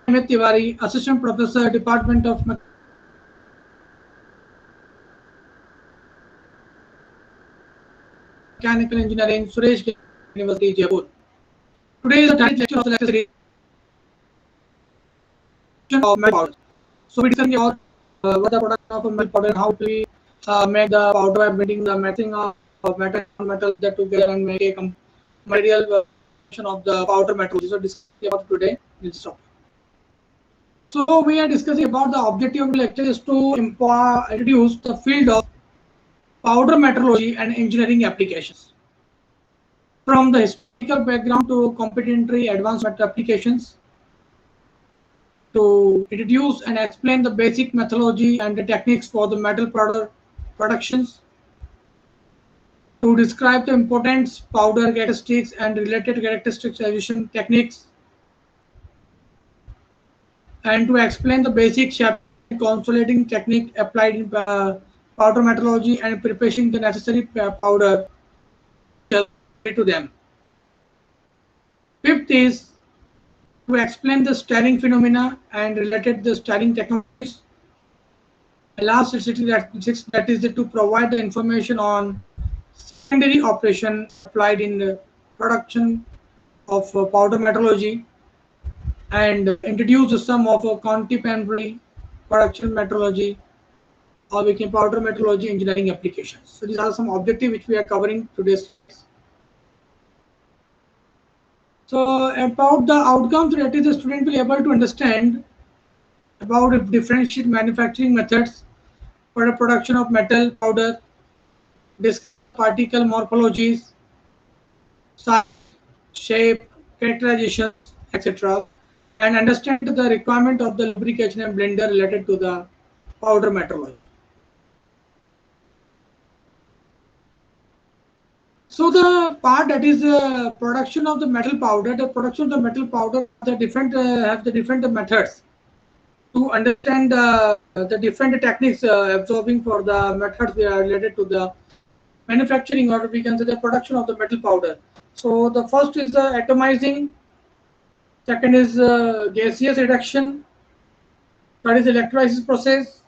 Amit Tiwari, Assistant Professor, Department of Mechanical Engineering, Suresh University, Jaipur. Today is the 30th lecture of the lecture series of metal powder. So we discussing about what the production of a metal powder and how to make the powder by blending the mixing of metal and non-metal that together and make a material version of the powder metrology. So discussing about today this topic. So we are discussing about the objective of the lecture is to introduce the field of powder metrology and engineering applications. From the historical background to complementary advanced metal applications, to introduce and explain the basic methodology and the techniques for the metal powder productions, to describe the important powder characteristics and related characterization techniques, and to explain the basic shaping and consolidating technique applied in powder metrology and preparing the necessary powder to them. Fifth is to explain the stirring phenomena and related the stirring technologies. And last is that is to provide the information on secondary operation applied in the production of powder metrology and introduce some of contemporary production metrology or we can powder metrology engineering applications. So these are some objectives which we are covering today's. So about the outcomes, that is the student will be able to understand about differentiate manufacturing methods for the production of metal powder, discuss particle morphologies, size, shape, characterizations, etc., and understand the requirement of the lubrication and blender related to the powder metrology. So the part that is production of the metal powder, the production of the metal powder, the different have the different methods to understand the different techniques absorbing for the methods related to the manufacturing or we can say the production of the metal powder. So the first is the atomizing, second is gaseous reduction, third is electrolysis process,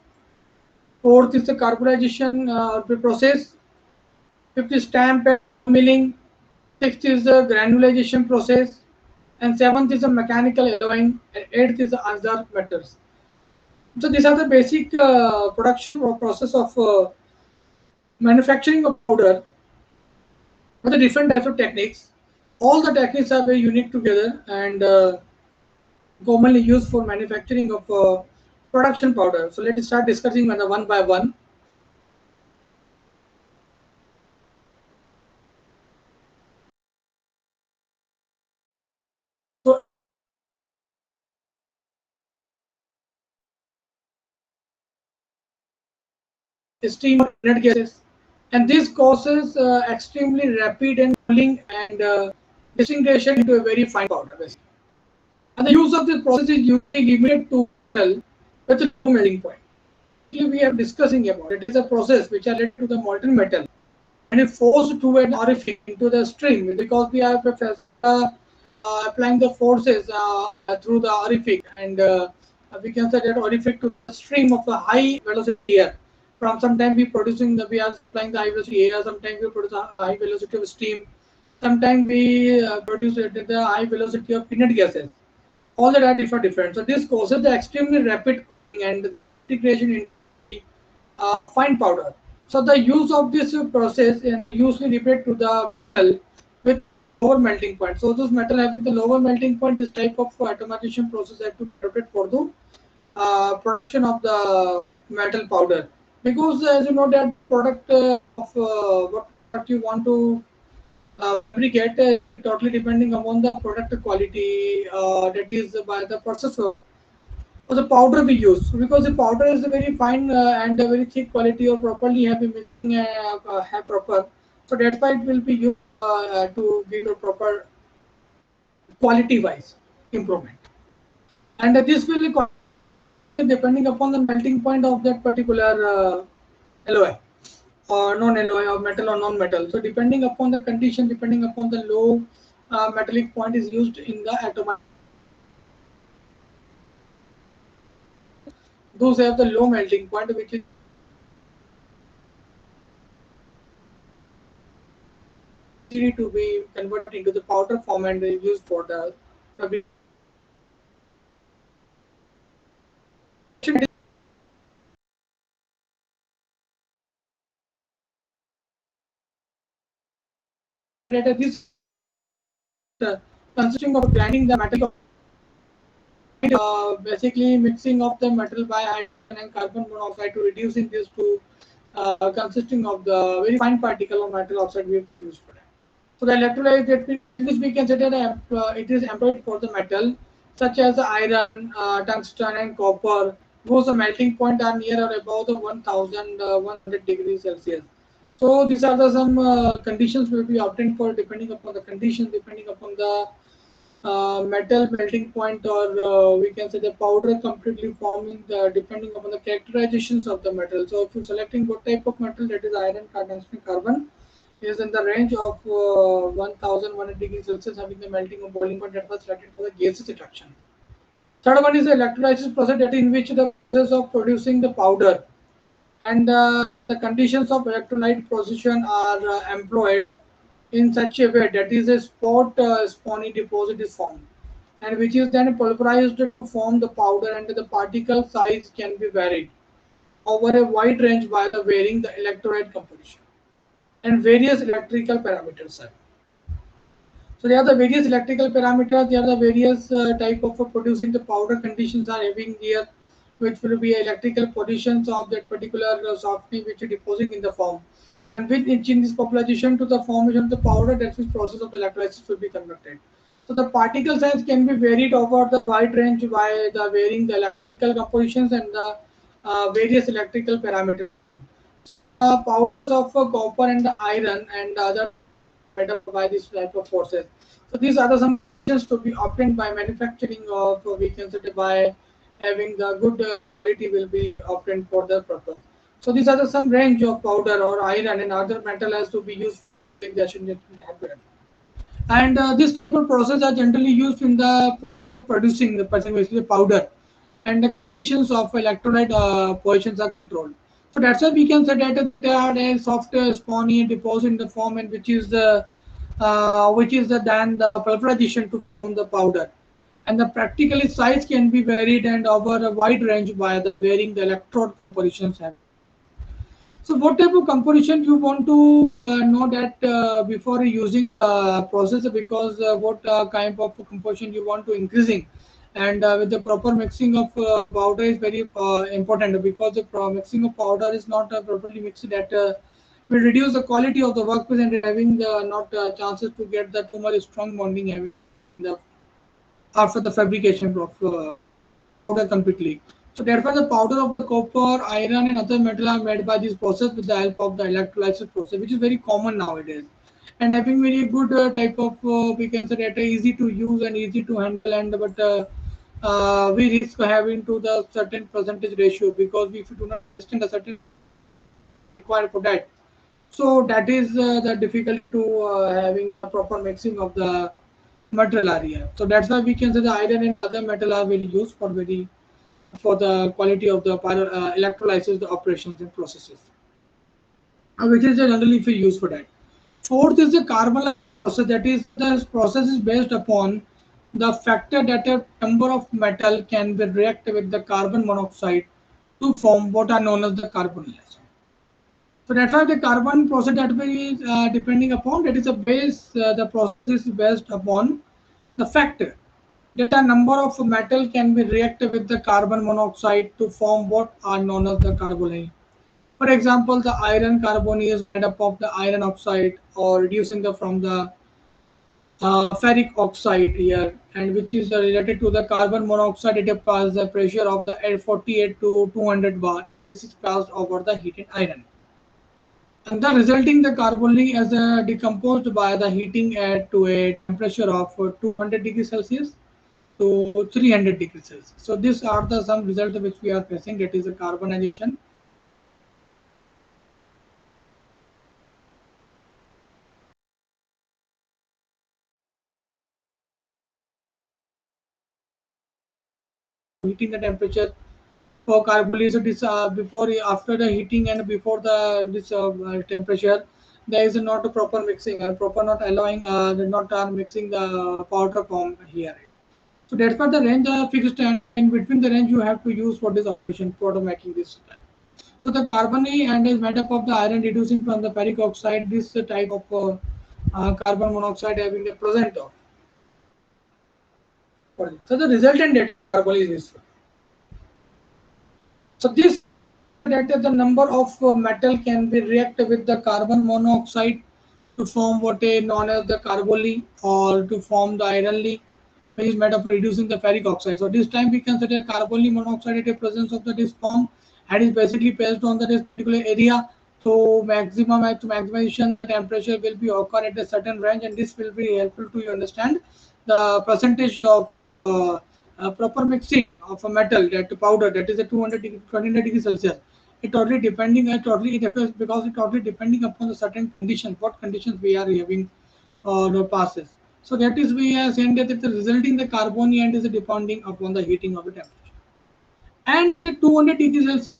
fourth is the carbonization process, fifth is stamp milling, sixth is the granulation process, and seventh is the mechanical alloying, and eighth is the other methods. So these are the basic production process of manufacturing of powder with the different types of techniques. All the techniques are very unique together and commonly used for manufacturing of production powder. So let's start discussing one by one. So steam or inert gases, and this causes extremely rapid and cooling and disintegration into a very fine powder. Basically. And the use of this process is usually limited to metal with a low melting point. We are discussing about it is a process which are related to the molten metal and it forced to an orifice into the stream because we are applying the forces through the orifice and we can say that orifice to the stream of the high velocity air. From sometimes we are applying the high velocity air, sometimes we produce a high velocity of steam, sometimes we produce the high velocity of inert gases. All that are different. So this causes the extremely rapid cooling and integration in fine powder. So the use of this process is usually repeated to the metal with lower melting point. So this metal having the lower melting point, this type of atomization process has to be adopted for the production of the metal powder. Because as you know that product of what product you want to fabricate totally depending upon the product quality that is by the processor or the powder we use because the powder is a very fine and a very thick quality or properly have been mixing have proper, so that's why it will be used to give a proper quality wise improvement, and this will be depending upon the melting point of that particular alloy or non-alloy or metal or non-metal. So depending upon the condition, depending upon the low metallic point is used in the atom. those have the low melting point, which is easy to be converted into the powder form and used for the fabrication. This consisting of grinding the metal, basically mixing of the metal by hydrogen and carbon monoxide to reducing this to consisting of the very fine particle of metal oxide we have used for that. So the electrolyte that this we consider it is employed for the metal such as iron, tungsten, and copper, whose melting point are near or above the 1,100 degrees Celsius. So these are the some conditions will be obtained for depending upon the conditions, depending upon the metal melting point, or we can say the powder completely forming the depending upon the characterizations of the metal. So if you're selecting what type of metal, that is iron, tungsten, carbon, is in the range of 1,100 degrees Celsius, having the melting or boiling point that was selected for the gaseous extraction. Third one is the electrolysis process, that in which the process of producing the powder and the conditions of electrolyte procession are employed in such a way that is a spot spawny deposit is formed, and which is then pulverized to form the powder, and the particle size can be varied over a wide range by the varying the electrolyte composition and various electrical parameters. So there are the various electrical parameters, there are the various type of producing the powder conditions are having here, which will be electrical positions of that particular softening which is depositing in the form. And with in this population to the formation of the powder, that is process of electrolysis will be conducted. So the particle size can be varied over the wide range by the varying the electrical compositions and the various electrical parameters. Powders of copper and iron and other by this type of process. So these are the some conditions to be obtained by manufacturing of we can say by having the good quality will be obtained for the purpose. So these are the some range of powder or iron and other metal has to be used in the hardware. And this process are generally used in the producing the basically powder, and the conditions of electrolyte positions are controlled. So that's why we can say that they are a soft spawny deposit in the form, and which is the then the pulverization to form the powder, and the practically size can be varied and over a wide range by the varying the electrode compositions. So what type of composition you want to know that before using processor, because what kind of composition you want to increasing, and with the proper mixing of powder is very important, because the mixing of powder is not properly mixed, that will reduce the quality of the workpiece and having the not chances to get the too much strong bonding having the after the fabrication of powder completely. So therefore, the powder of the copper, iron, and other metal are made by this process with the help of the electrolysis process, which is very common nowadays. And having very good type of we can say that easy to use and easy to handle, and but we risk having to the certain percentage ratio, because if you do not understand the certain required for that, so that is the difficulty to having a proper mixing of the material area. So that's why we can say the iron and other metal are very used for the quality of the electrolysis, the operations and processes, which is generally if we use for that. Fourth is the carbon process. That is, the process is based upon the factor that a number of metal can be react with the carbon monoxide to form what are known as the carbonyls. So that's why the carbon process that we depending upon, that is a base. The process is based upon the factor that a number of metal can be reacted with the carbon monoxide to form what are known as the carbonyl. For example, the iron carbon is made up of the iron oxide, or reducing the from the ferric oxide here, and which is related to the carbon monoxide. It applies the pressure of the 48 to 200 bar. This is passed over the heated iron, and the resulting the carbonyl as decomposed by the heating at to a temperature of 200 degrees Celsius to 300 degrees Celsius. So these are the some results which we are facing. That is a carbonization. Heating the temperature for carbolysis. This before after the heating and before the this temperature, there is not a proper mixing, proper not allowing, not mixing the powder form here. So that's why the range are fixed, and in between the range you have to use for this operation for the making this. So the carbon and is made up of the iron reducing from the ferric oxide. This type of carbon monoxide having a present of. So the resultant data carbon is this. So this that the number of metal can be react with the carbon monoxide to form what is known as the carboli or to form the ironly, which is made of reducing the ferric oxide. So this time we consider carboli monoxide at a presence of the this form and is basically based on the this particular area. So maximum at maximization temperature will be occur at a certain range, and this will be helpful to you understand the percentage of proper mixing of a metal that powder that is a 200 degree, 29 degrees Celsius. It totally depending totally it affects because it totally depending upon the certain conditions, what conditions we are having the passes. So that is we are saying that the resulting the carbon and is depending upon the heating of the temperature. And 200 degrees Celsius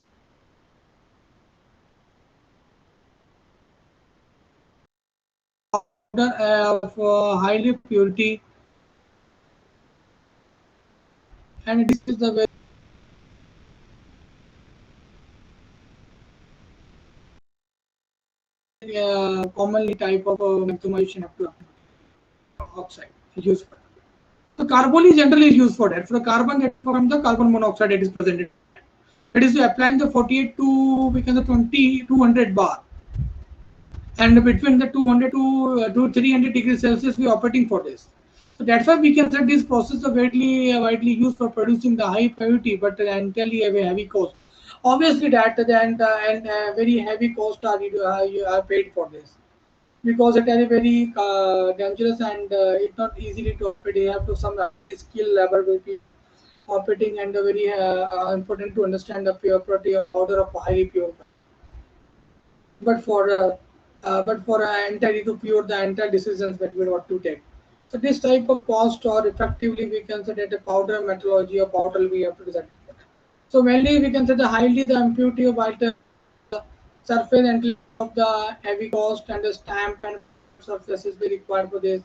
powder of highly purity, and this is the very commonly type of maximization up to oxide is used for. So carbon is generally used for that. For the carbon that from the carbon monoxide that is presented. That is applying the 48 to become the 200 bar. And between the 200 to 300 degrees Celsius, we are operating for this. So that's why we can say this process is widely used for producing the high purity, but entirely have a heavy cost. Obviously, that and very heavy cost are you are paid for this because it is very dangerous and it's not easily to operate. You have to some skill level will be operating and very important to understand the purity of powder of highly pure. But for entirely to pure the entire decisions that we want to take. So this type of cost or effectively we can say that a powder metallurgy or powder we have to design. So mainly we can say the highly the impurity of item surface and of the heavy cost and the stamp and surface is very required for this.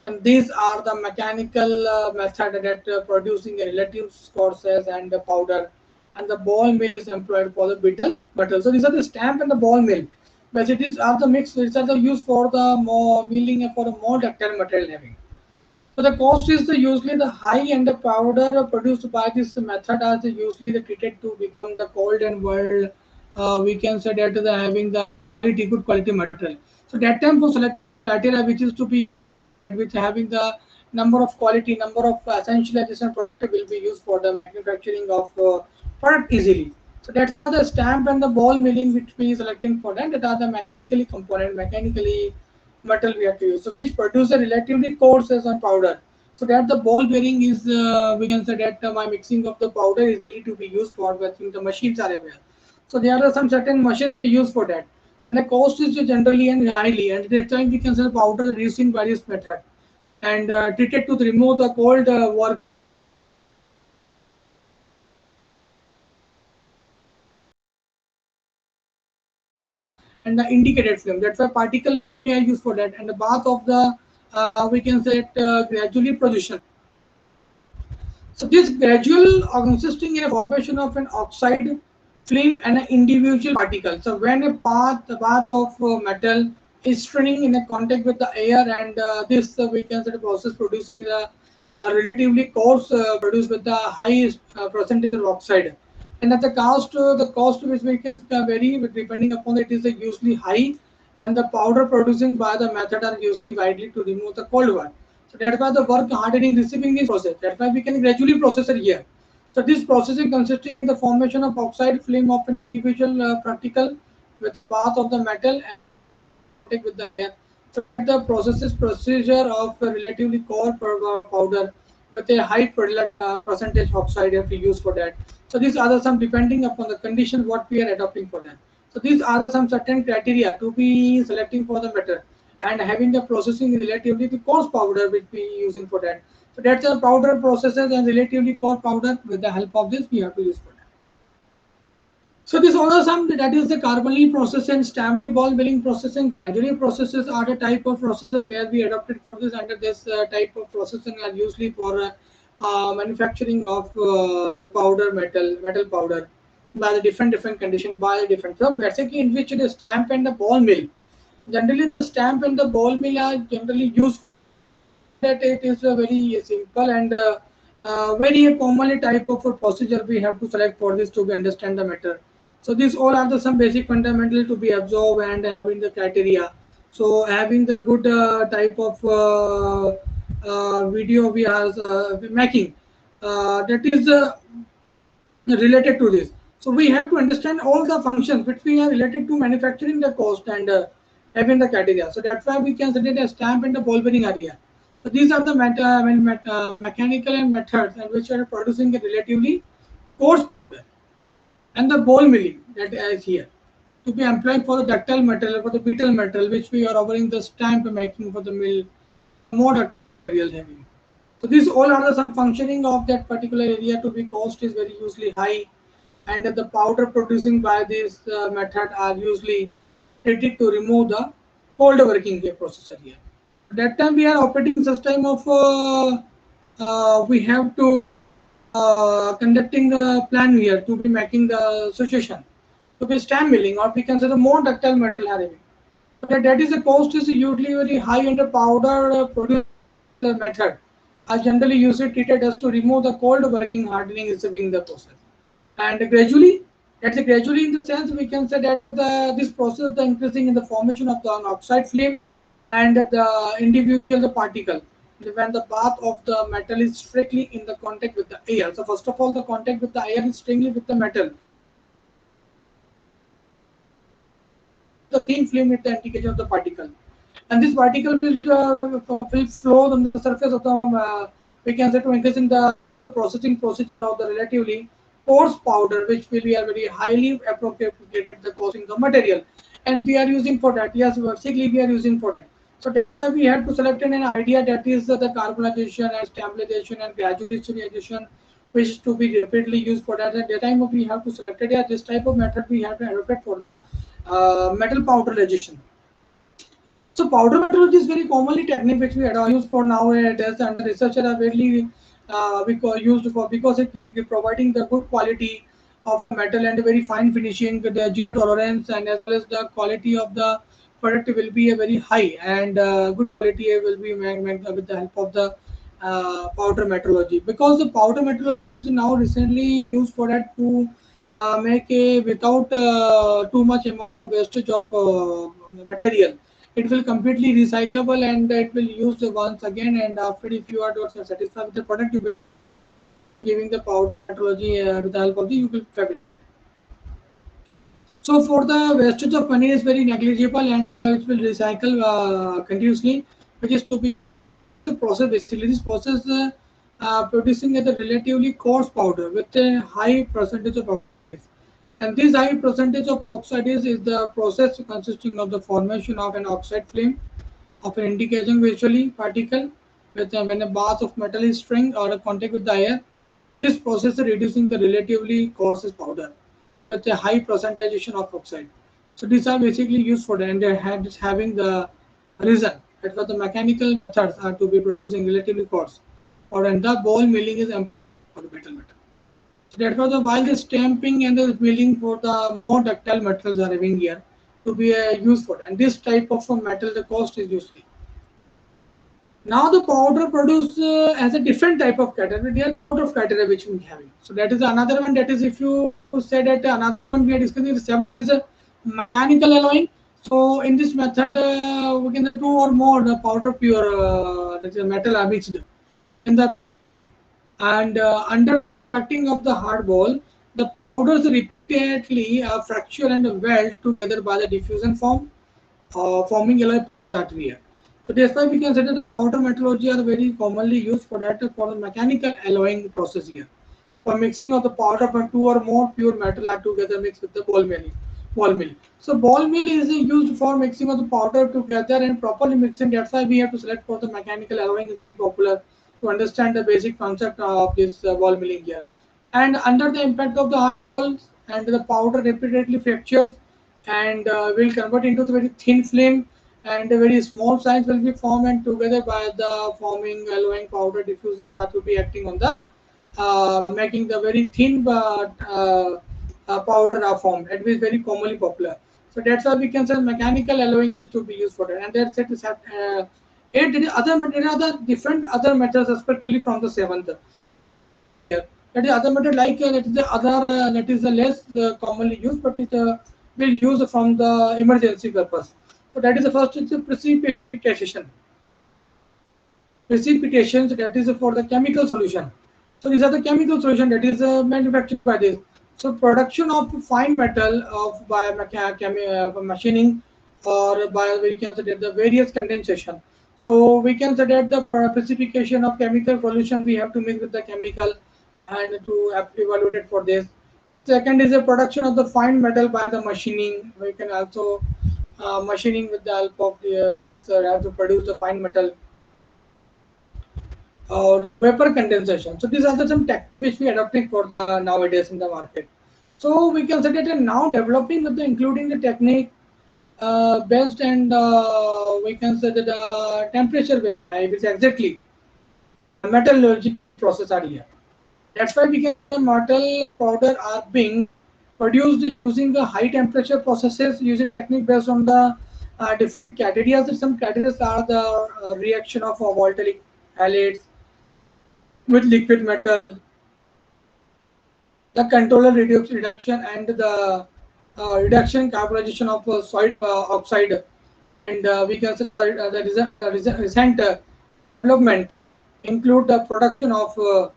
And these are the mechanical method that producing a relative courses and the powder and the ball mill is employed for the brittle metal. So these are the stamp and the ball mill. Basically, these are the mix which are the used for the more milling and for the more ductile material having. So the cost is the usually the high and the powder produced by this method are the usually the treated to become the cold and world. We can say that the having the quality good quality material. So that time for select criteria which is to be with having the number of quality, number of essential additional product will be used for the manufacturing of product easily. So that's the stamp and the ball milling which we selecting for that. That are the mechanically component, mechanically metal we have to use. So which produce a relatively coarse as on powder. So that the ball bearing is we can say that my mixing of the powder is ready to be used for when the machines are available. So there are some certain machines used for that. And the cost is generally and highly, and that time we can sell powder using various methods and treated to remove the cold work and the indicated flame. That's why particle are used for that. And the bath of the we can say it gradually position. So this gradual consisting in a formation of an oxide film and an individual particle. So when the bath of metal is straining in a contact with the air, and this we can say the process produces a relatively coarse produced with the highest percentage of oxide. And at the cost which we can vary depending upon it is usually high, and the powder producing by the method are usually widely to remove the cold one. So that's why the work hardening receiving is process. That's why we can gradually process it here. So this processing consisting in the formation of oxide film of an individual particle with path of the metal and contact with the air. So the processes procedure of a relatively core powder with a high percentage oxide you have to use for that. So these are some depending upon the condition what we are adopting for that. So these are some certain criteria to be selecting for the metal and having the processing relatively the coarse powder which we using for that. So that's the powder processes and relatively coarse powder with the help of this we have to use for that. So this all are some, that is the carbonally process and stamp ball milling processing. Gradually processes are the type of processes where we adopted for this under this type of processing are usually for manufacturing of powder metal powder by the different conditions by the different. So basically in which the stamp and the ball mill. Generally the stamp and the ball mill are generally used that it is a very simple and very commonly type of a procedure we have to select for this to be understand the matter. So these all are the some basic fundamental to be absorbed and having the criteria. So having the good type of video we are making that is related to this. So we have to understand all the functions which we are related to manufacturing the cost and having the criteria. So that's why we can set it a stamp and the ball bearing area. So these are the mechanical and methods and which are producing a relatively coarse and the ball milling that is here to be employed for the ductile material for the brittle metal which we are offering the stamp making for the mill more ductile materials having. So these all are the some functioning of that particular area to be cost is very usually high and the powder producing by this method are usually treated to remove the cold working process here. At that time we are operating system of we have to conducting the plan here to be making the situation to be stamp milling or we can say the more ductile metal having. But that is the cost is usually very high and the powder produce method are generally usually treated as to remove the cold working hardening is being the process. And gradually, that's gradually in the sense we can say that this process the increasing in the formation of the oxide film and the individual the particle when the bath of the metal is strictly in the contact with the air. So first of all, the contact with the air is strictly with the metal. The thin film is the indication of the particle, and this particle will flow on the surface of the we can say to increasing the processing procedure of the relatively coarse powder, which will be a very highly appropriate the causing the material, and we are using for that. Yes, basically we are using for that. So we have to select an idea that is the carbonization and stabilization and gradual crystallization, which is to be rapidly used for that. At the time we have to select it. Yeah, this type of method we have to adopt for metal powderization. So powder metallurgy is very commonly technique which we use for nowadays, and researchers are really used for because it is providing the good quality of metal and very fine finishing, the zero tolerance, and as well as the quality of the product will be a very high and good quality will be made with the help of the powder metallurgy. Because the powder metallurgy is now recently used for that to make a without too much amount of wastage of material. It will completely recyclable and it will use once again, and after if you are not satisfied with the product you will giving the powder metrology with the help of the you will fabricate. So for the wastage of money is very negligible and it will recycle continuously, which is to be the process. Basically this process producing a relatively coarse powder with a high percentage of oxide, and this high percentage of oxide is the process consisting of the formation of an oxide film of an indication visually particle with when a bath of metal is string or a contact with the air. This process is reducing the relatively coarse powder with a high percentage of oxide. So these are basically used for the and they had is having the reason that for the mechanical methods are to be producing relatively coarse or and the ball milling is employed for the metal. So that was the while the stamping and the milling for the more ductile metals are having here to be used for, and this type of metal the cost is usually. Now the powder produced as a different type of category. There are a lot of criteria which we having. So that is another one. That is if you say that another one we are discussing is a mechanical alloying. So in this method, we can do two or more the powder pure that is metal are mixed in the and under cutting of the hard ball, the powders repeatedly fracture and weld together by the diffusion form, forming alloy arteria. So that's why we can say that the powder metallurgy are very commonly used for that for the mechanical alloying process here. For mixing of the powder from two or more pure metal are together mixed with the ball milling. Ball mill. So ball mill is used for mixing of the powder together and properly mixing. That's why we have to select for the mechanical alloying is popular to understand the basic concept of this ball milling here. And under the impact of the hard balls, and the powder repeatedly fractures and will convert into the very thin film, and a very small size will be formed, and together by the forming alloying powder diffuser that will be acting on the making the very thin powder are formed. It is very commonly popular. So that's why we can say mechanical alloying to be used for that. And that's it. There are the different other methods, especially from the seventh here. That is other method like that is the other that is the less commonly used, but it will use from the emergency purpose. So that is the first. It's a precipitation. Precipitation. So that is for the chemical solution. So these are the chemical solution that is manufactured by this. So production of fine metal of by machining or by we can say that the various condensation. So we can say that the precipitation of chemical solution we have to mix with the chemical and to evaluate it for this. Second is the production of the fine metal by the machining. We can also machining with the help of the so have to produce the fine metal or vapor condensation. So these are the some tech which we are adopting for nowadays in the market. So we can say that now developing with the including the technique based and we can say that temperature which exactly metallurgy process are here. That's why we can metal powder are being produced using the high temperature processes using technique based on the different criteria. Some criteria are the reaction of volatile halides with liquid metal, the controller reduction and the reduction carbonization of soil oxide, and we can say the recent development include the production of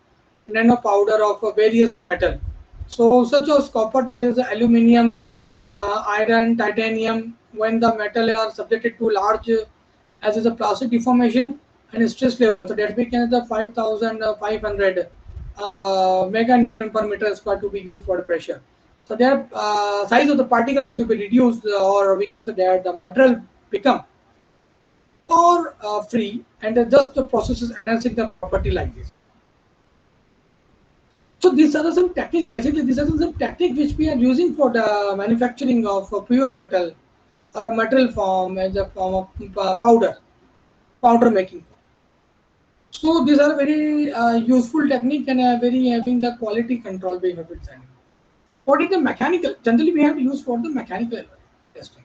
nano powder of various metal. So such as copper, is aluminium, iron, titanium. When the metal are subjected to large as is a plastic deformation and stress level, so that we can the 5,500 mega Newton per meter square to be used for the pressure. So their size of the particle to be reduced, or we that the material become or free, and just the process is enhancing the property like this. So these are some techniques. Basically, these are some techniques which we are using for the manufacturing of pure metal, metal form as a form of powder making. So these are very useful technique and very having the quality control we have it. What is the mechanical? Generally, we have to use for the mechanical testing.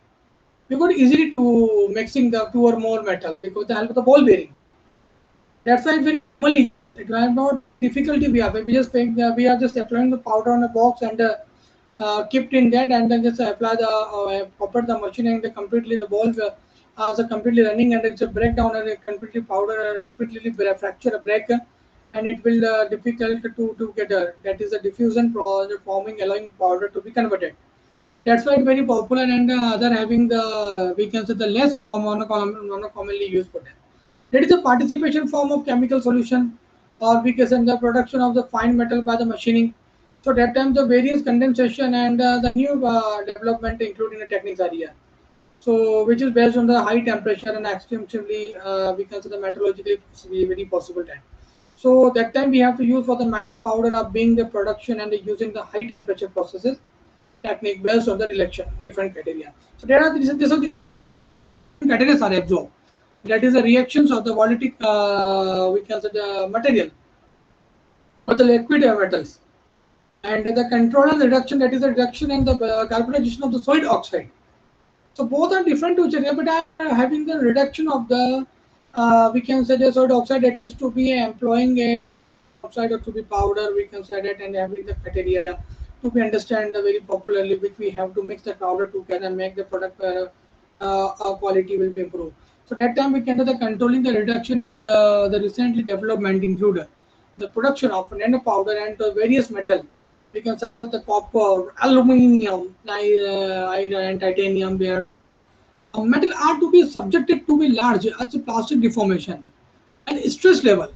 We could easily to mixing the two or more metal because the help of the ball bearing. That's why very normally it is not difficulty we have. We are just applying the powder on a box and kept in that, and then just apply the operate the machine and the completely the ball so completely running, and it's a breakdown and a completely powder completely fracture a break, and it will difficult to get that is a diffusion process forming allowing powder to be converted. That's why it's very popular, and other having the we can say the less commonly used for that. That is a participation form of chemical solution, or we can say the production of the fine metal by the machining. So that time the various condensation and the new development including the techniques are here. So which is based on the high temperature and extremely we can say the metallurgically very possible time. So that time we have to use for the powder of being the production and using the high temperature processes technique based on the election different criteria. So there are these are the criteria are absorbed. That is the reactions of the volatile we can say the material or the liquid metals, and the control and reduction, that is the reduction and the carbonization of the solid oxide. So both are different to each other, but having the reduction of the we can say the solid oxide that is to be employing a oxide or to be powder, we can say that, and having the criteria to be understand very popularly which we have to mix the powder together and make the product quality will be improved. So that time we can do the controlling the reduction the recently development include the production of nano powder and various metal. We can say the copper, aluminium, iron, and titanium. Where metal are to be subjected to be large as a plastic deformation and stress level.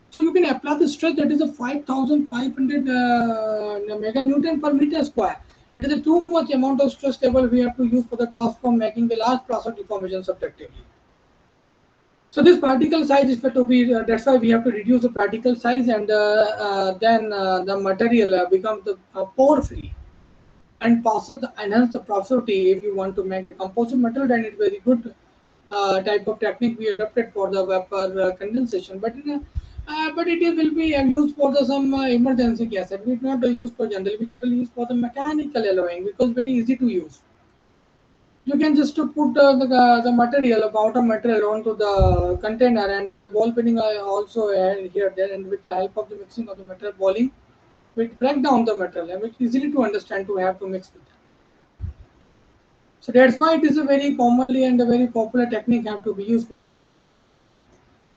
So you can apply the stress that is a 5,500 mega Newton per meter square. It is a too much amount of stress level we have to use for the task of making the large plastic deformation subjectively. So this particle size is to be that's why we have to reduce the particle size, and then the material becomes the pore free. and passes the enhanced porosity. If you want to make a composite metal, then it's very good type of technique we adopted for the vapor condensation. But it will be used for the some emergency cases. We not use for general. We will use for the mechanical alloying because very easy to use. You can just to put the material, about a material onto the container, and ball pinning also here there, and with the help of the mixing of the material balling, we break down the material and it's easily to understand to have to mix with that. So that's why it is a very commonly and a very popular technique have to be used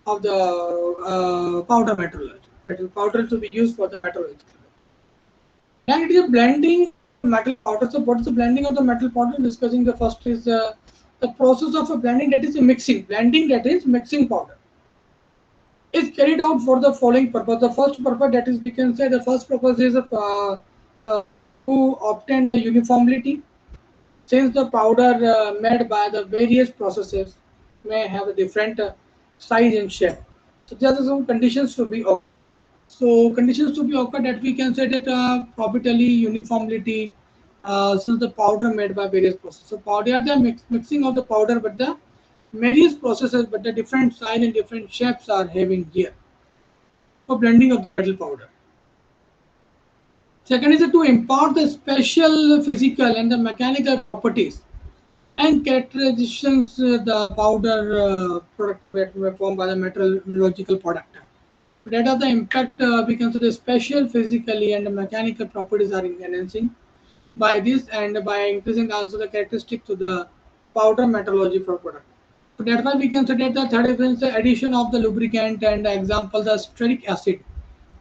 of the powder metallurgy. Metal powder to be used for the metallurgy. And it is a blending metal powder. So what is the blending of the metal powder? Discussing the first is the process of a blending, that is a mixing. Blending, that is mixing powder, is carried out for the following purpose. The first purpose, that is we can say the first purpose is uh, to obtain the uniformity. Since the powder made by the various processes may have a different size and shape, so there are some conditions to be occurred. So conditions to be occurred that we can say that properly uniformity, since the powder made by various processes. So powder, the mixing of the powder, but the various processes, but the different size and different shapes are having here for blending of the metal powder. Second is to impart the special physical and the mechanical properties and characterizations the powder product that were formed by the metallurgical product. That are the impact we can say the special physically and mechanical properties are enhancing by this and by increasing also the characteristics to the powder metallurgy for product. So that's why we can say that the third is the addition of the lubricant and example the stearic acid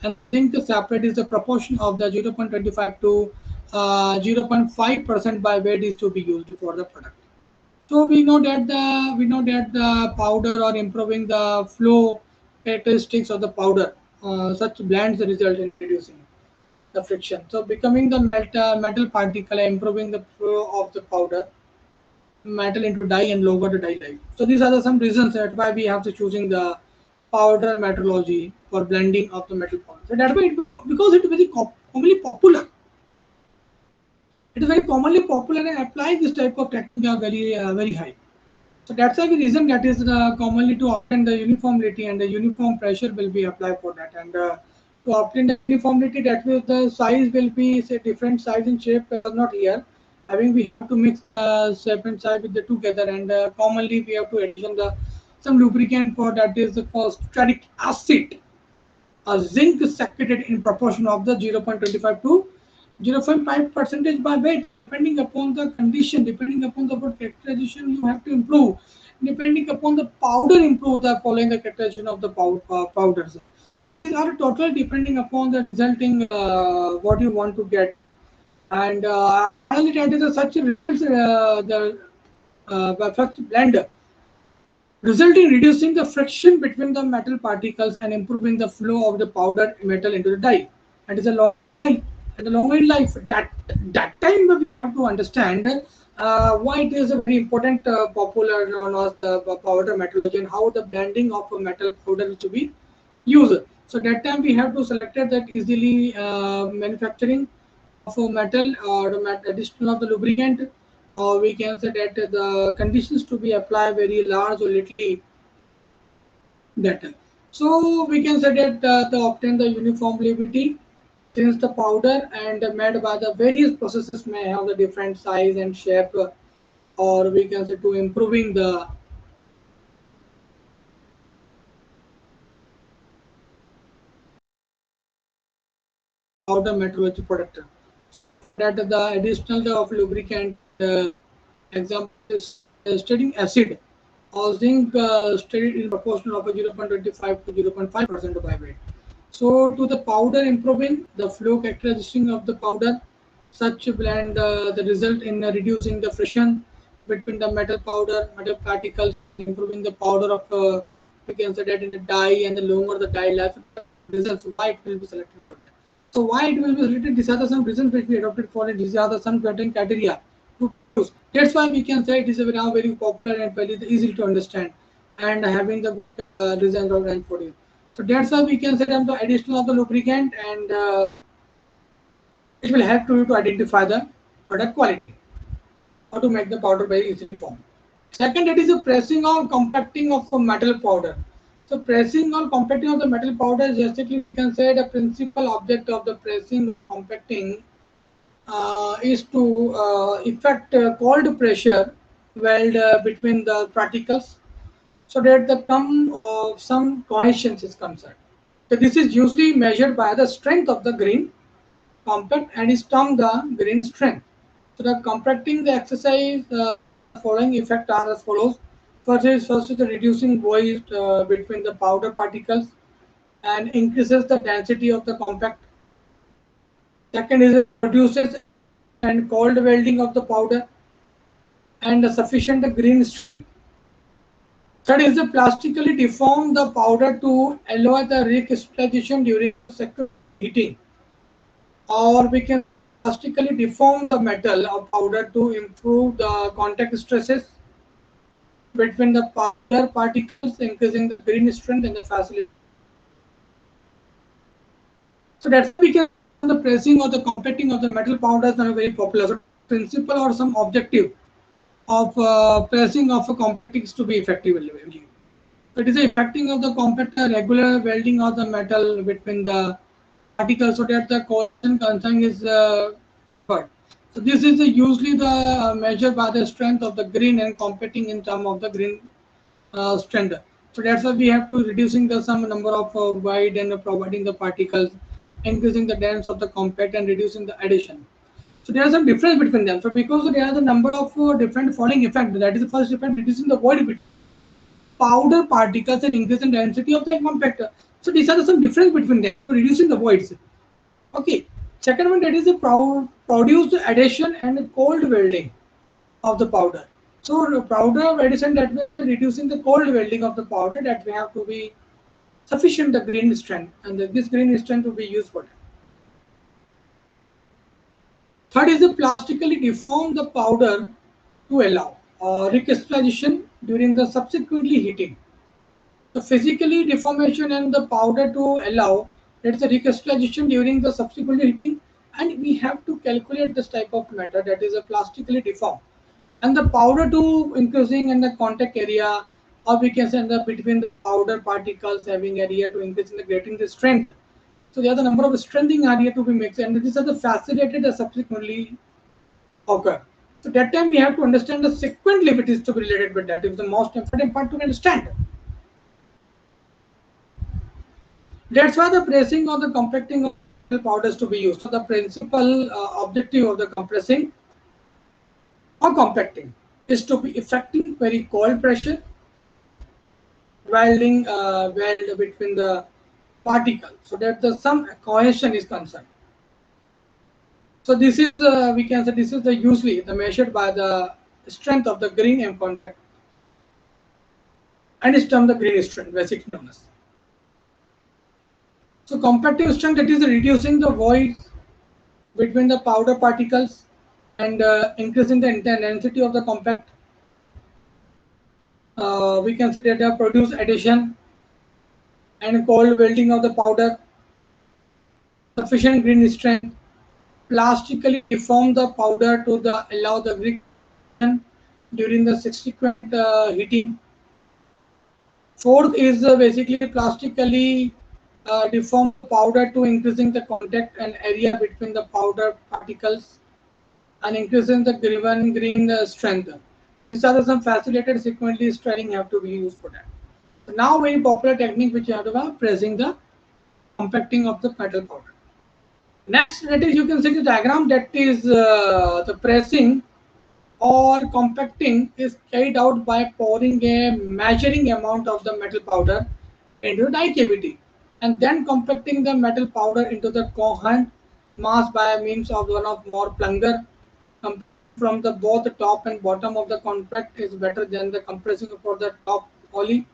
and zinc separate is the proportion of the 0.25 to 0.5% by weight is to be used for the product. So we know that the powder or improving the flow characteristics of the powder. Such blends result in reducing the friction. So becoming the metal particle, improving the flow of the powder metal into die and lower the die life. So these are some reasons that why we have to choosing the powder metallurgy for blending of the metal powder. So that's why because it is very commonly popular. It is very commonly popular and applying this type of technique are very high. So that's why the reason that is commonly to obtain the uniformity and the uniform pressure will be applied for that. And to obtain the uniformity, that will the size will be say different size and shape not here. Having we have to mix shape and size with the together, and commonly we have to addition the some lubricant for that is called stearic acid. A zinc secreted in proportion of the 0.25 to 0.5 percentage by weight, depending upon the condition, depending upon the characterization you have to improve, depending upon the powder improve the following the characterization of the powders. These are total depending upon the resulting what you want to get, and finally that is such a results the first blend resulting in reducing the friction between the metal particles and improving the flow of the powdered metal into the die. And it's a long life. And the longer life, that time we have to understand why it is a very important popular known as the powder metallurgy and how the blending of a metal powder is to be used. So that time we have to select that easily manufacturing of a metal or the additional of the lubricant, or we can say that the conditions to be applied very large or little better. So we can say that to obtain the uniformity, since the powder and made by the various processes may have the different size and shape, or we can say to improving the powder metallurgy product. So for that the additional of lubricant example is stearic acid or zinc stearic in proportion of a 0.25 to 0.5% by weight. So to the powder improving the flow characterization of the powder, such blend the result in reducing the friction between the metal powder, metal particles, improving the powder of we can say that in the die and the longer the die life results why it will be selected for that. So why it will be selected? These are the some reasons which we adopted for it. These are the some certain criteria to use. That's why we can say it is a now very popular and very easy to understand and having the reasons of range for it. So that's why we can set up the additional of the lubricant and it will help to you to identify the product quality or to make the powder very easily formed. Second, it is a pressing or compacting of a metal powder. So pressing or compacting of the metal powder is basically we can say the principal object of the pressing compacting is to effect cold pressure weld between the particles so that the term of some cohesion is concerned. So this is usually measured by the strength of the grain compact and is termed the grain strength. So the compacting the exercise following effect are as follows. First is the reducing void between the powder particles and increases the density of the compact. Second is it produces and cold welding of the powder and a sufficient green strength. Third is to plastically deform the powder to allow the recrystallization during second heating, or we can plastically deform the metal of powder to improve the contact stresses between the powder particles, increasing the green strength and the facility. So that's why we can the pressing or the compacting of the metal powders are very popular. So principle or some objective of pressing of a compacting is to be effective. So it is effecting of the compactor regular welding of the metal between the particles so that the cohesion concern is covered. So this is usually the measure by the strength of the grain and compacting in terms of the grain strength. So that's why we have to reducing the some number of wide and providing the particles, increasing the density of the compact and reducing the addition. So there is some difference between them. So because there are the number of different falling effect, that is the first effect reducing the void between powder particles and increasing density of the compactor. So these are some difference between them, reducing the voids. Okay. Second one, that is the produced addition and cold welding of the powder. So powder addition, that way reducing the cold welding of the powder, that we have to be sufficient the grain strength, and this grain strength will be used for that. Third is the plastically deform the powder to allow recrystallization during the subsequently heating. The physically deformation and the powder to allow that is a recrystallization during the subsequent heating, and we have to calculate this type of matter that is a plastically deformed, and the powder to increasing in the contact area, or we can say the between the powder particles having area to increase in the getting the strength. So there are the number of strengthening area to be mixed, and these are the facilitated subsequently occur. So that time we have to understand the sequentially if it is to be related with that. It is the most important part to understand. That's why the pressing or the compacting of powders to be used. So the principal objective of the compressing or compacting is to be effecting very cold pressure, welding weld between the particles, so that the some cohesion is concerned. So this is we can say this is the usually the measured by the strength of the grain and contact, and is termed the grain strength, basically known as. So compacting strength, that is reducing the void between the powder particles and increasing the intensity of the compact. We can say that produce addition and cold welding of the powder, sufficient grain strength, plastically deform the powder to allow the reaction during the subsequent heating. Fourth is basically plastically deform powder to increasing the contact and area between the powder particles and increasing the green strength. These are some facilitated sequentially straining have to be used for that. So now very popular technique which you have to have pressing the compacting of the metal powder. Next, that is you can see the diagram, that is the pressing or compacting is carried out by pouring a measuring amount of the metal powder into the die cavity and then compacting the metal powder into the coherent mass by means of one of more plunger. From the both the top and bottom of the compact is better than the compressing for the top only,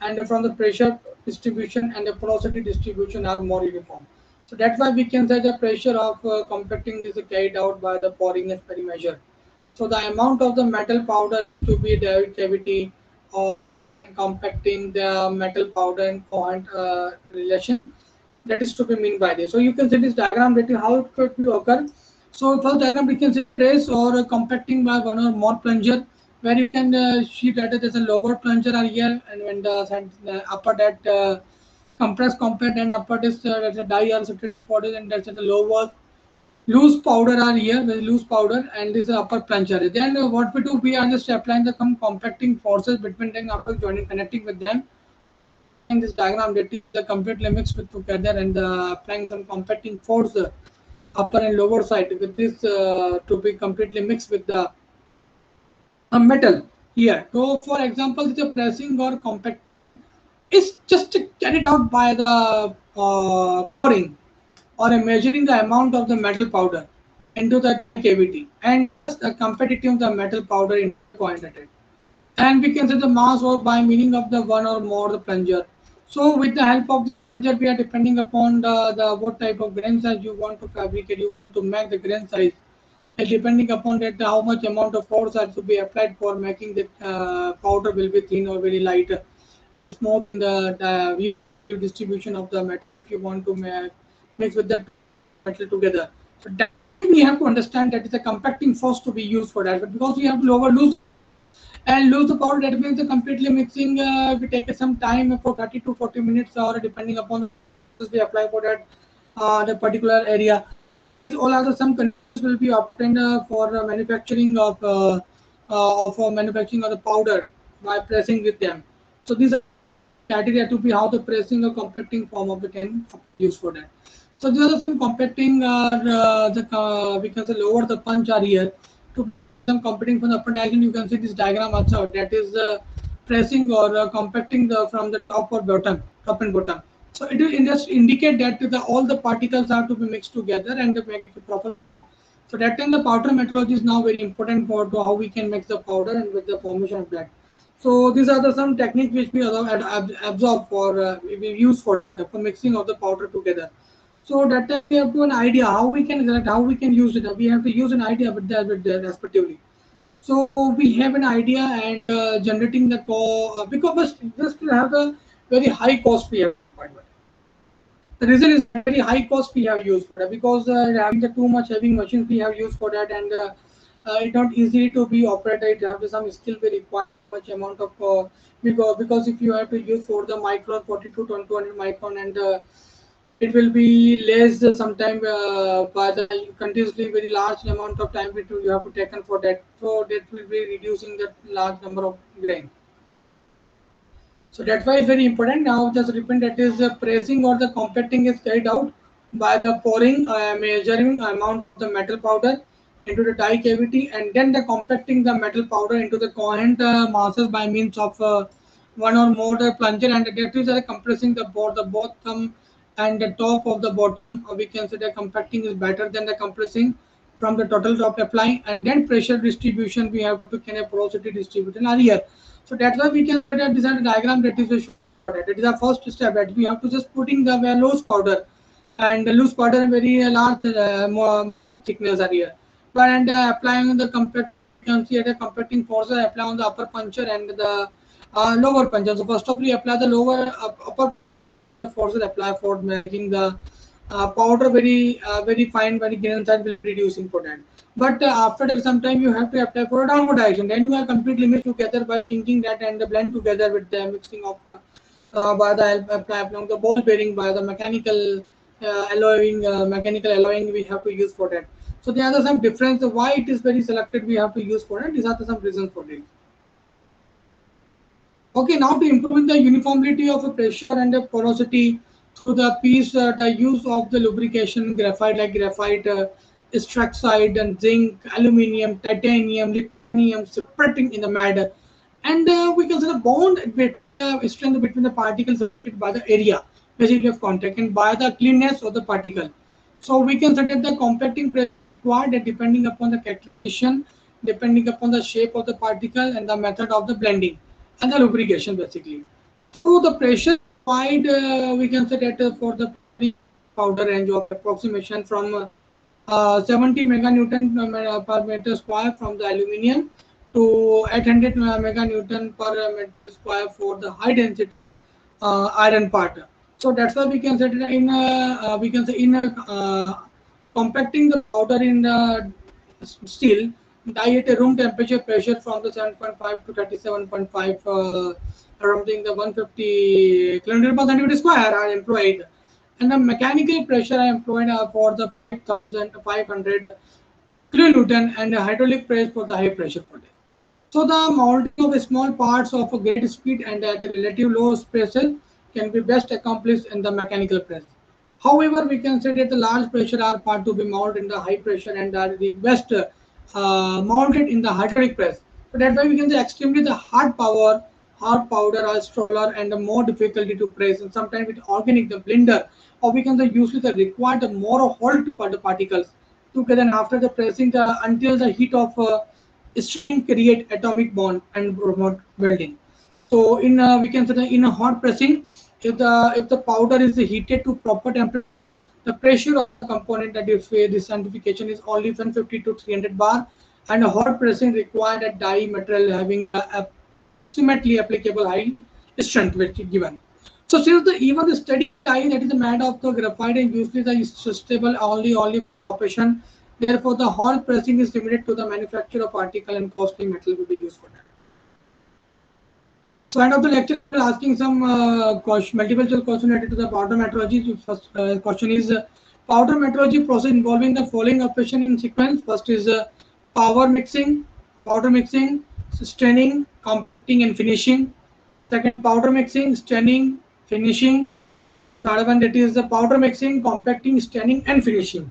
and from the pressure distribution and the porosity distribution are more uniform. So that's why we can say the pressure of compacting is carried out by the pouring and very measure. So the amount of the metal powder to be the cavity or compacting the metal powder and coherent relation, that is to be mean by this. So you can see this diagram that is how it could occur. So first diagram we can see press or compacting by one or more plunger, where you can see that there's a lower plunger are here, and when the upper that compress compact and upper this that's a die are separated bodies, and that's the lower loose powder are here, very loose powder, and this is upper plunger. Then what we do, we are just applying the compacting forces between them after joining, connecting with them. Applying this diagram that is the completely mixed with together, and applying some compacting force upper and lower side with this to be completely mixed with the metal here. So for example, the pressing or compact is just carried out by the pouring or measuring the amount of the metal powder into the cavity and the competitive of the metal powder in quantity. And we can say the mass or by meaning of the one or more the plunger. So with the help of the plunger, we are depending upon the what type of grain size you want to fabricate, you want to make the grain size. And depending upon that, how much amount of force has to be applied for making the powder will be thin or very light, smooth in the distribution of the metal. If you want to mix with the metal together, so that we have to understand that it's a compacting force to be used for that. But because we have to lower lose and lose the powder, that means the completely mixing we take some time for 30 to 40 minutes or depending upon the process we apply for that the particular area. All other some conditions will be obtained for manufacturing of manufacturing of the powder by pressing with them. So these are criteria to be how the pressing or compacting form of the can use for that. So these are some compacting we can say lower the punch are here to some compacting from the upper diagram. You can see this diagram also, that is pressing or compacting the from the top or bottom, top and bottom. So it will just indicate that all the particles have to be mixed together and make it proper. So that time the powder metrology is now very important for to how we can mix the powder and with the formation of that. So these are the some techniques which we absorb for we use for mixing of the powder together. So that time we have to an idea how we can select, how we can use it. We have to use an idea with that respectively. So we have an idea and generating the because just to have a very high cost we have. The reason is very high cost we have used for that because having the too much heavy machines we have used for that, and it's not easy to be operated. Have some skill we require much amount of because if you have to use for the micron 42 to 200 micron, and it will be less sometime by the continuously very large amount of time you have to taken for that. So that will be reducing the large number of grain. So that's why it's very important. Now just repeat that is pressing or the compacting is carried out by the pouring, measuring amount of the metal powder into the die cavity, and then the compacting the metal powder into the coherent masses by means of one or more the plunger, and that is compressing the bottom and the top of the bottom. We can say the compacting is better than the compressing from the total top applying, and then pressure distribution we have to can a porosity distribution are here. So that's why we can design a diagram that is a that is the first step, that we have to just putting the loose powder, and the loose powder very large more thickness are here, but and applying the compact, you can see the compacting force apply on the upper puncture and the lower puncture. So first of all we apply the lower upper forces apply for making the powder very fine, very grain size will be reducing for that. But after that, sometime you have to apply for a downward direction. Then you are completely mixed together by thinking that and blend together with the mixing of by the applying the ball bearing by the mechanical alloying we have to use for that. So there are some difference why it is very selected we have to use for it. These are some reasons for it. Okay, now to improving the uniformity of a pressure and the porosity through the piece, the use of the lubrication, graphite like graphite, structide and zinc, aluminium, titanium, lithium, separating in the matter, and we can say the bond strength between the particles by the area basically of contact and by the cleanness of the particle. So we can set the compacting pressure required depending upon the calculation, depending upon the shape of the particle and the method of the blending and the lubrication basically. So the pressure required we can say that for the powder range of approximation from 70 meganewton per meter square from the aluminium to 800 meganewton per meter square for the high density iron part. So that's why we can say that in we can say in compacting the powder in the steel die at a room temperature pressure from the 7.5 to 37.5 around the 150 kilometer per centimeter square are employed, and the mechanical pressure are employed for the 5500 kilonewton and a hydraulic press for the high pressure for it. So the mounting of small parts of a great speed and at relative low pressure can be best accomplished in the mechanical press. However, we can say that the large pressure are part to be mounted in the high pressure and are the best mounted in the hydraulic press. So that's why we can say extremely the hard powder are stronger and the more difficulty to press, and sometimes with organic the blender, or we can say usually the required the more hold for the particles together, and after the pressing the until the heat of stream create atomic bond and promote welding. So in we can say that in a hot pressing, if the powder is heated to proper temperature, the pressure of the component that is the centrifugation is only 150 to 300 bar, and a hot pressing required a die material having approximately applicable high strength which is given. So since the even the steady die that is made of the graphite and usually the stable only operation, therefore the hot pressing is limited to the manufacture of particle and costly metal will be used for that. So end of the lecture, asking some multiple choice question related to the powder metrology. The first question is powder metrology process involving the following operation in sequence. First is powder mixing, staining, compacting, and finishing. Second, powder mixing, staining, finishing. Third one, that is the powder mixing, compacting, staining, and finishing.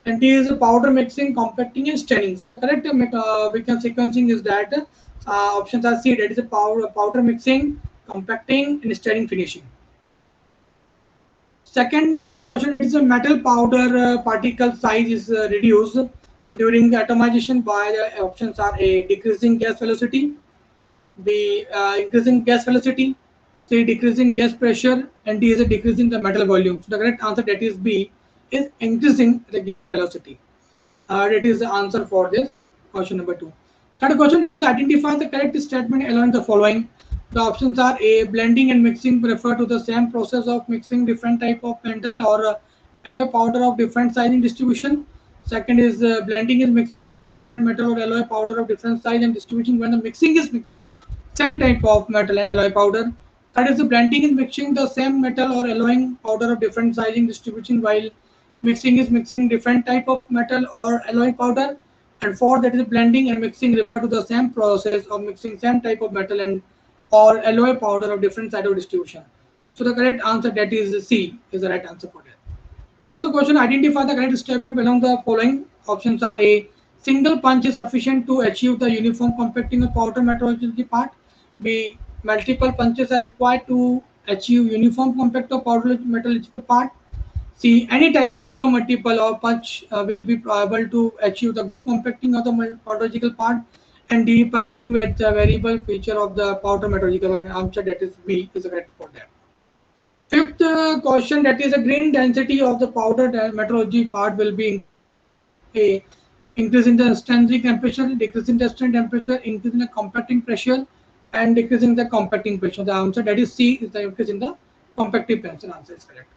And this is the powder mixing, compacting, and staining. Correct we can sequencing is that options are C, that is a powder mixing, compacting, and staining, finishing. Second question is a metal powder particle size is reduced during the atomization by the options are A, decreasing gas velocity, B, increasing gas velocity, C, decreasing gas pressure, and D is a decreasing the metal volume. So the correct answer, that is B, is increasing the gas velocity. That is the answer for this question number 2. Third question, identify the correct statement along the following. The options are A, blending and mixing refer to the same process of mixing different type of metal or powder of different size and distribution. Second is blending is mixing metal or alloy powder of different size and distribution when the mixing is same type of metal and alloy powder. That is the blending is mixing the same metal or alloying powder of different sizing distribution, while mixing is mixing different type of metal or alloy powder. And fourth, that is blending and mixing refer to the same process of mixing same type of metal and or alloy powder of different size of distribution. So the correct answer, that is C, is the right answer for that. The question, identify the correct step along the following options are A, single punch is sufficient to achieve the uniform compacting of powder metrology part. B, multiple punches are required to achieve uniform compact of powder metallurgical part. C, any type of multiple or punch will be able to achieve the compacting of the metallurgical part. And D, with the variable feature of the powder metallurgical answer, that is B, is correct for that. Fifth question, that is the grain density of the powder metrology part will be A, increase in the standing temperature, decrease in the standing temperature, increase in the compacting pressure, and decrease in the compacting pressure. The answer, that is C, is the increase in the compacting pressure. Answer is correct.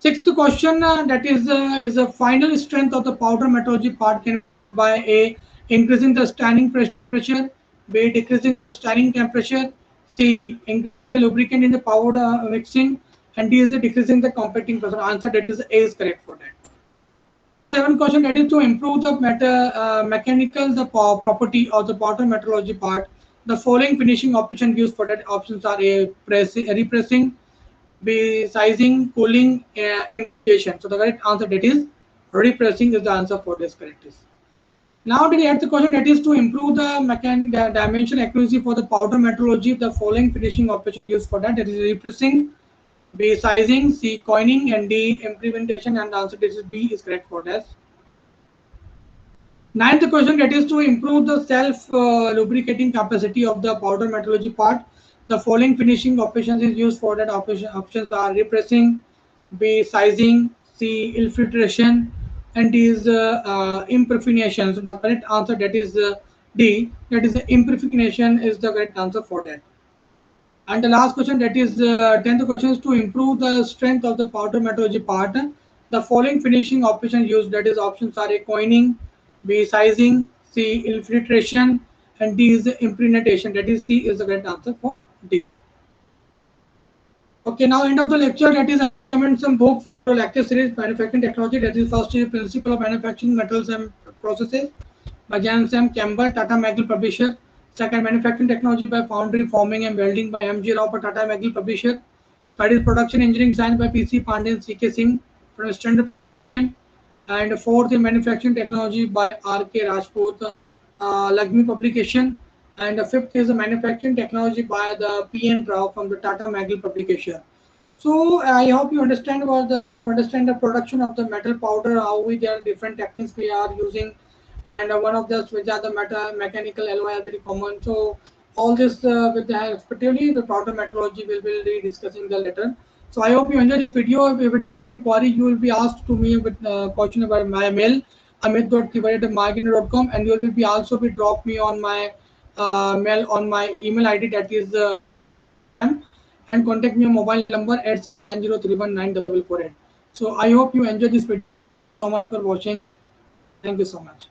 Sixth question, that is the final strength of the powder metrology part can be by A, increasing the standing pressure, B, decreasing the standing temperature, C, increasing the lubricant in the powder mixing, and D is the decreasing the compacting pressure. Answer, that is A, is correct for that. Seventh question, that is to improve the mechanical the property of the powder metrology part. The following finishing option used for that options are A, repressing, B, sizing, cooling, integration. So the correct answer, that is repressing, is the answer for this correct. Now we add the question, that is to improve the dimension accuracy for the powder metrology. The following finishing operation used for that, that is repressing, B, sizing, C, coining, and D, implementation, and the answer, that is B, is correct for this. Ninth question, that is to improve the self lubricating capacity of the powder metrology part. The following finishing operations is used for that operation. Options are repressing, B, sizing, C, infiltration, and D is imperfectation. So the correct answer, that is D, that is the imperfectation, is the correct answer for that. And the last question, that is 10th question, is to improve the strength of the powder metrology part. the following finishing options used, that is options are A, coining, B, sizing, C, infiltration, and D is the impregnatation. That is C is the correct answer for D. Okay, now end of the lecture, that is I recommend some book for lecture series manufacturing technology. That is first is principle of manufacturing metals and processes by Jan Sam Campbell, Tata McGill publisher. Second, manufacturing technology by foundry, forming and welding by M.G. Rao, Tata McGill publisher. Third is production engineering design by P.C. Pandey and C.K. Singh from Standard. And fourth is manufacturing technology by R.K. Rajput, Lakshmi publication. And the fifth is the manufacturing technology by the P.N. Rao from the Tata McGill publication. So I hope you understand the production of the metal powder, how we there are different techniques we are using, and one of the which are the mechanical alloy are very common. So all this with the respectively the powder metallurgy will be discussing the later. So I hope you enjoyed this video. If you have query, you will be asked to me with question about my mail amit.tiwari@marketing.com, and you will be also be drop me on my mail on my email ID, that is and contact me on mobile number at 90319448. So I hope you enjoy this video. Thank you so much for watching. Thank you so much.